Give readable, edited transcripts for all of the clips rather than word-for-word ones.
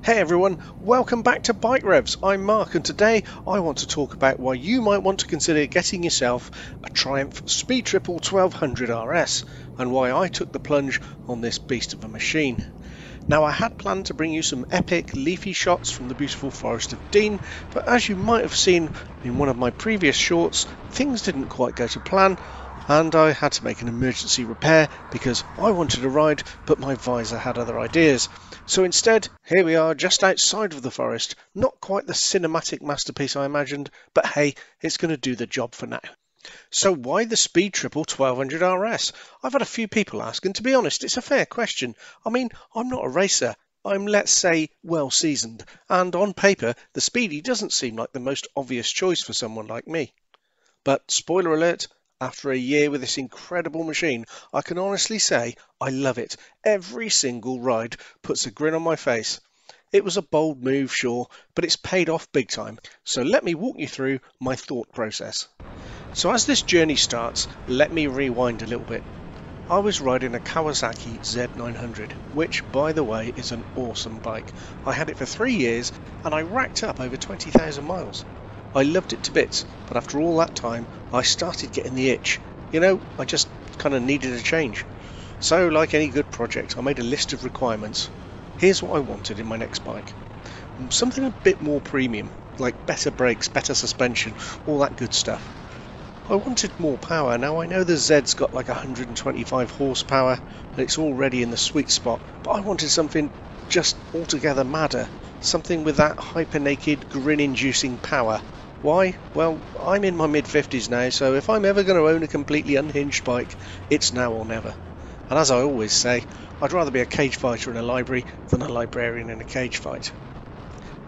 Hey everyone, welcome back to Bike Revs. I'm Mark and today I want to talk about why you might want to consider getting yourself a Triumph speedtriple 1200 RS and why I took the plunge on this beast of a machine. Now I had planned to bring you some epic leafy shots from the beautiful Forest of Dean, but as you might have seen in one of my previous shorts, things didn't quite go to plan and I had to make an emergency repair because I wanted to ride but my visor had other ideas. So instead, here we are just outside of the forest, not quite the cinematic masterpiece I imagined, but hey, it's going to do the job for now. So why the speedtriple 1200 RS? I've had a few people ask, and to be honest, it's a fair question. I mean, I'm not a racer. I'm, let's say, well seasoned, and on paper, the Speedy doesn't seem like the most obvious choice for someone like me. But spoiler alert, after a year with this incredible machine, I can honestly say I love it. Every single ride puts a grin on my face. It was a bold move, sure, but it's paid off big time. So let me walk you through my thought process. So as this journey starts, let me rewind a little bit. I was riding a Kawasaki Z900, which, by the way, is an awesome bike. I had it for 3 years and I racked up over 20,000 miles. I loved it to bits, but after all that time, I started getting the itch. You know, I just kind of needed a change. So, like any good project, I made a list of requirements. Here's what I wanted in my next bike. Something a bit more premium, like better brakes, better suspension, all that good stuff. I wanted more power. Now I know the Z's got like 125 horsepower and it's already in the sweet spot, but I wanted something just altogether madder. Something with that hyper-naked, grin-inducing power. Why? Well, I'm in my mid-50s now, so if I'm ever going to own a completely unhinged bike, it's now or never. And as I always say, I'd rather be a cage fighter in a library than a librarian in a cage fight.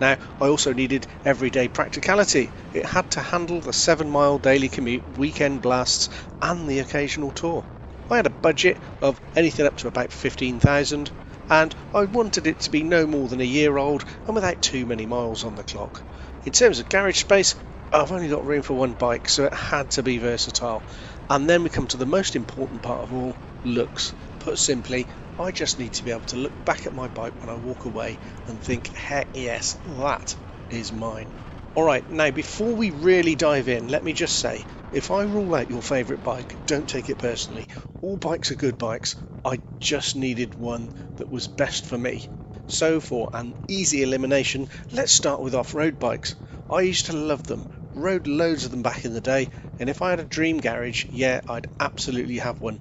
Now, I also needed everyday practicality. It had to handle the 7-mile daily commute, weekend blasts, and the occasional tour. I had a budget of anything up to about 15,000, and I wanted it to be no more than a year old and without too many miles on the clock. In terms of garage space, I've only got room for one bike, so it had to be versatile. And then we come to the most important part of all, looks. Put simply, I just need to be able to look back at my bike when I walk away and think, heck yes, that is mine. Alright, now before we really dive in, let me just say, if I rule out your favourite bike, don't take it personally. All bikes are good bikes. I just needed one that was best for me. So for an easy elimination, let's start with off-road bikes. I used to love them, rode loads of them back in the day, and if I had a dream garage, yeah, I'd absolutely have one.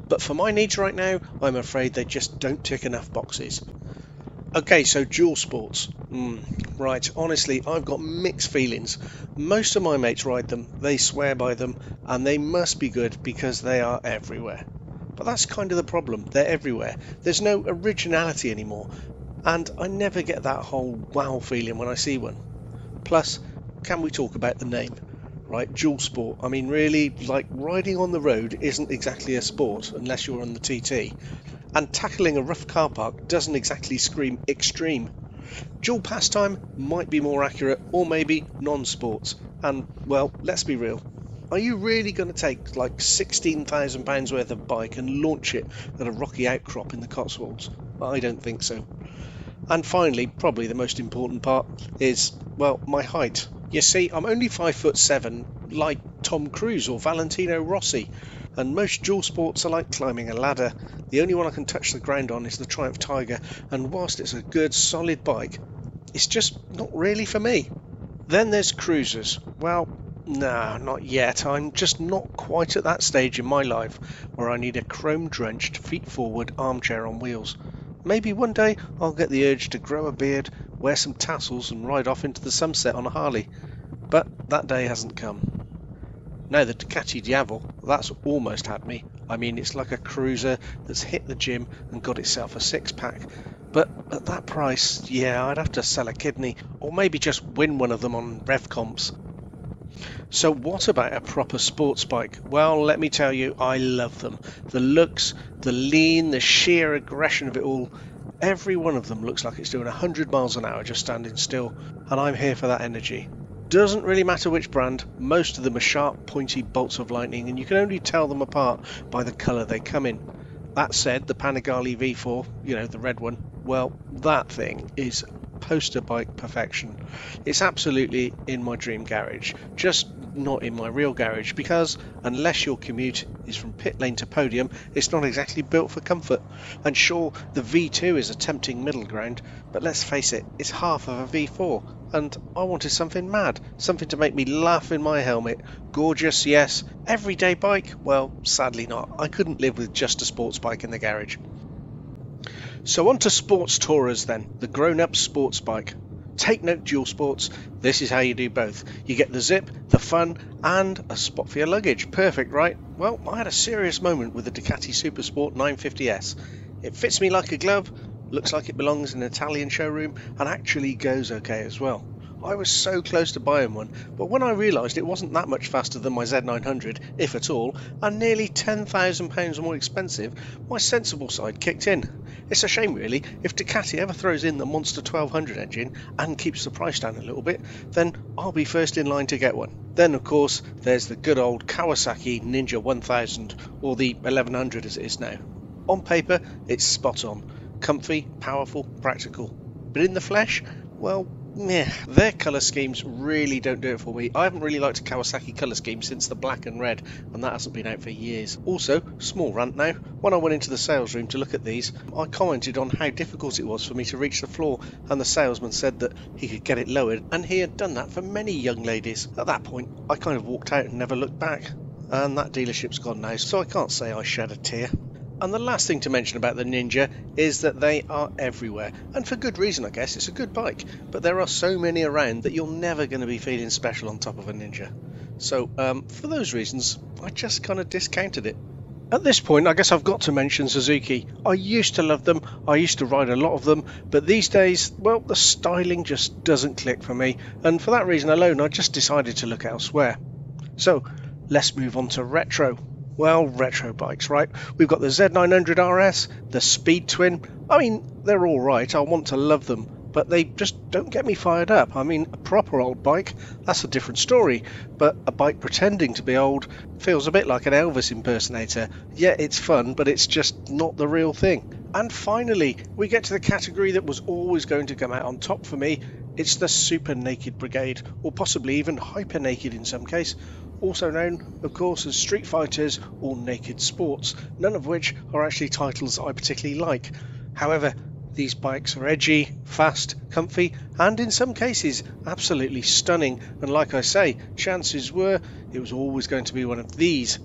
But for my needs right now, I'm afraid they just don't tick enough boxes. Okay, so dual sports. Right, honestly, I've got mixed feelings. Most of my mates ride them, they swear by them, and they must be good because they are everywhere. But that's kind of the problem, they're everywhere. There's no originality anymore, and I never get that whole wow feeling when I see one. Plus, can we talk about the name? Right, dual sport. I mean, really, like, riding on the road isn't exactly a sport unless you're on the TT. And tackling a rough car park doesn't exactly scream extreme. Dual pastime might be more accurate, or maybe non-sports. And, well, let's be real. Are you really going to take like £16,000 worth of bike and launch it at a rocky outcrop in the Cotswolds? I don't think so. And finally, probably the most important part is, well, my height. You see, I'm only 5'7", like Tom Cruise or Valentino Rossi, and most dual sports are like climbing a ladder. The only one I can touch the ground on is the Triumph Tiger, and whilst it's a good, solid bike, it's just not really for me. Then there's cruisers. Well, no, not yet. I'm just not quite at that stage in my life where I need a chrome-drenched, feet-forward armchair on wheels. Maybe one day I'll get the urge to grow a beard, wear some tassels and ride off into the sunset on a Harley. But that day hasn't come. Now the Ducati Diavol, that's almost had me. I mean, it's like a cruiser that's hit the gym and got itself a six-pack. But at that price, yeah, I'd have to sell a kidney or maybe just win one of them on rev comps. So what about a proper sports bike? Well, let me tell you, I love them. The looks, the lean, the sheer aggression of it all. Every one of them looks like it's doing 100 miles an hour just standing still, and I'm here for that energy. Doesn't really matter which brand, most of them are sharp, pointy bolts of lightning, and you can only tell them apart by the colour they come in. That said, the Panigale V4, you know, the red one, well, that thing is poster bike perfection. It's absolutely in my dream garage, just not in my real garage, because unless your commute is from pit lane to podium, it's not exactly built for comfort. And sure, the V2 is a tempting middle ground, but let's face it, it's half of a V4, and I wanted something mad, something to make me laugh in my helmet. Gorgeous, yes. Everyday bike? Well, sadly not. I couldn't live with just a sports bike in the garage. So on to sports tourers then, the grown-up sports bike. Take note, dual sports, this is how you do both. You get the zip, the fun, and a spot for your luggage. Perfect, right? Well, I had a serious moment with the Ducati Supersport 950S. It fits me like a glove, looks like it belongs in an Italian showroom, and actually goes okay as well. I was so close to buying one, but when I realised it wasn't that much faster than my Z900, if at all, and nearly £10,000 more expensive, my sensible side kicked in. It's a shame really, if Ducati ever throws in the Monster 1200 engine and keeps the price down a little bit, then I'll be first in line to get one. Then of course there's the good old Kawasaki Ninja 1000, or the 1100 as it is now. On paper it's spot on, comfy, powerful, practical. But in the flesh, well, meh, their colour schemes really don't do it for me. I haven't really liked a Kawasaki colour scheme since the black and red, and that hasn't been out for years. Also, small rant now, when I went into the sales room to look at these, I commented on how difficult it was for me to reach the floor, and the salesman said that he could get it lowered, and he had done that for many young ladies. At that point, I kind of walked out and never looked back, and that dealership's gone now, so I can't say I shed a tear. And the last thing to mention about the Ninja is that they are everywhere, and for good reason I guess. It's a good bike, but there are so many around that you're never going to be feeling special on top of a Ninja. So for those reasons I just kind of discounted it. At this point I guess I've got to mention Suzuki. I used to love them, I used to ride a lot of them, but these days, well, the styling just doesn't click for me, and for that reason alone I just decided to look elsewhere. So let's move on to retro. Well, retro bikes, right? We've got the Z900 RS, the Speed Twin. I mean, they're all right, I want to love them, but they just don't get me fired up. I mean, a proper old bike, that's a different story, but a bike pretending to be old feels a bit like an Elvis impersonator. Yeah, it's fun, but it's just not the real thing. And finally, we get to the category that was always going to come out on top for me. It's the Super Naked Brigade, or possibly even Hyper Naked in some case, also known, of course, as Street Fighters or Naked Sports, none of which are actually titles I particularly like. However, these bikes are edgy, fast, comfy, and in some cases absolutely stunning, and like I say, chances were it was always going to be one of these.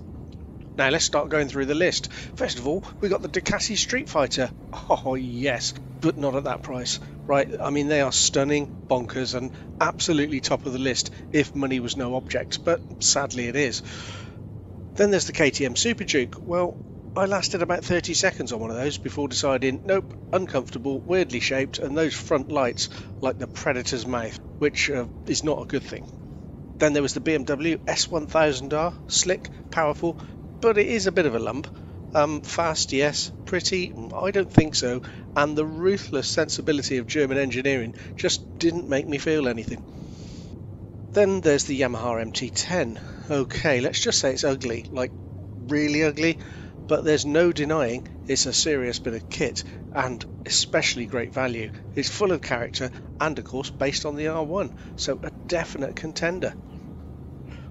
Now let's start going through the list. First of all, we got the Ducati Street Fighter. Oh yes, but not at that price. Right, I mean they are stunning, bonkers, and absolutely top of the list if money was no object, but sadly it is. Then there's the KTM Super Duke. Well, I lasted about 30 seconds on one of those before deciding, nope, uncomfortable, weirdly shaped, and those front lights like the Predator's mouth, which is not a good thing. Then there was the BMW S1000R, slick, powerful, but it is a bit of a lump. Fast, yes. Pretty, I don't think so. And the ruthless sensibility of German engineering just didn't make me feel anything. Then there's the Yamaha MT-10. Okay, let's just say it's ugly, like really ugly, but there's no denying it's a serious bit of kit, and especially great value. It's full of character, and of course based on the R1, so a definite contender.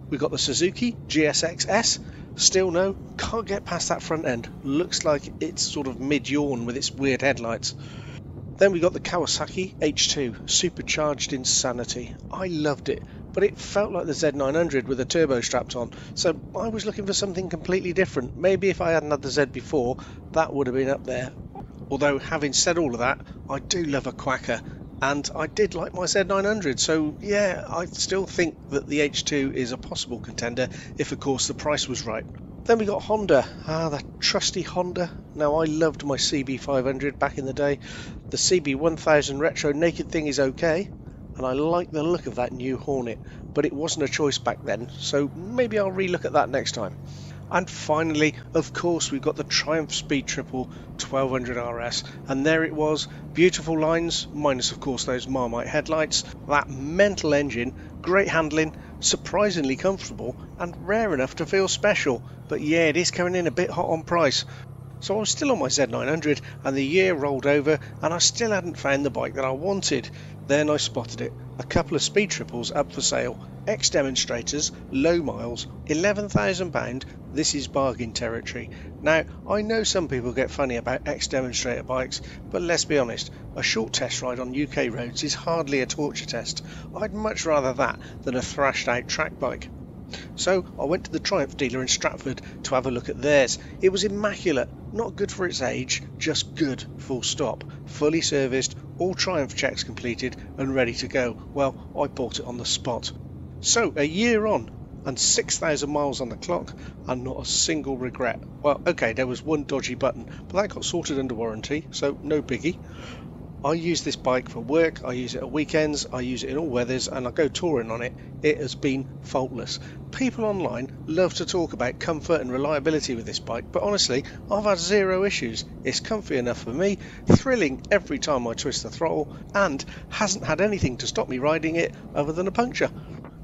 We've got the Suzuki GSX-S. Still no, can't get past that front end. Looks like it's sort of mid-yawn with its weird headlights. Then we got the Kawasaki H2, supercharged insanity. I loved it, but it felt like the Z900 with a turbo strapped on, so I was looking for something completely different. Maybe if I hadn't had the Z before, that would have been up there. Although, having said all of that, I do love a quacker, and I did like my Z900, so yeah, I still think that the H2 is a possible contender if of course the price was right. Then we got Honda, that trusty Honda. Now I loved my CB500 back in the day. The CB1000 Retro Naked thing is okay, and I like the look of that new Hornet, but it wasn't a choice back then, so maybe I'll relook at that next time. And finally, of course, we've got the Triumph Speed Triple 1200 RS, and there it was, beautiful lines, minus of course those Marmite headlights, that mental engine, great handling, surprisingly comfortable, and rare enough to feel special. But yeah, it is coming in a bit hot on price. So I was still on my Z900 and the year rolled over and I still hadn't found the bike that I wanted. Then I spotted it. A couple of speed triples up for sale. Ex-demonstrators, low miles, £11,000. This is bargain territory. Now, I know some people get funny about ex-demonstrator bikes, but let's be honest, a short test ride on UK roads is hardly a torture test. I'd much rather that than a thrashed out track bike. So I went to the Triumph dealer in Stratford to have a look at theirs. It was immaculate, not good for its age, just good, full stop. Fully serviced, all Triumph checks completed and ready to go. Well, I bought it on the spot. So a year on and 6,000 miles on the clock and not a single regret. Well, okay, there was one dodgy button, but that got sorted under warranty, so no biggie. I use this bike for work, I use it at weekends, I use it in all weathers, and I go touring on it. It has been faultless. People online love to talk about comfort and reliability with this bike, but honestly, I've had zero issues. It's comfy enough for me, thrilling every time I twist the throttle, and hasn't had anything to stop me riding it other than a puncture.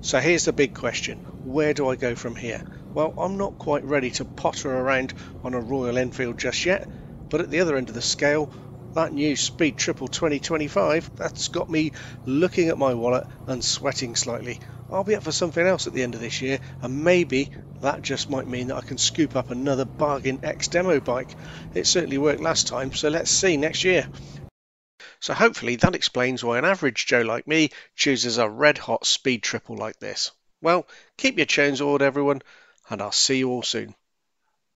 So here's the big question, where do I go from here? Well, I'm not quite ready to potter around on a Royal Enfield just yet, but at the other end of the scale, that new Speed Triple 2025, that's got me looking at my wallet and sweating slightly. I'll be up for something else at the end of this year, and maybe that just might mean that I can scoop up another bargain ex-demo bike. It certainly worked last time, so let's see next year. So hopefully that explains why an average Joe like me chooses a red-hot Speed Triple like this. Well, keep your chains oiled everyone, and I'll see you all soon.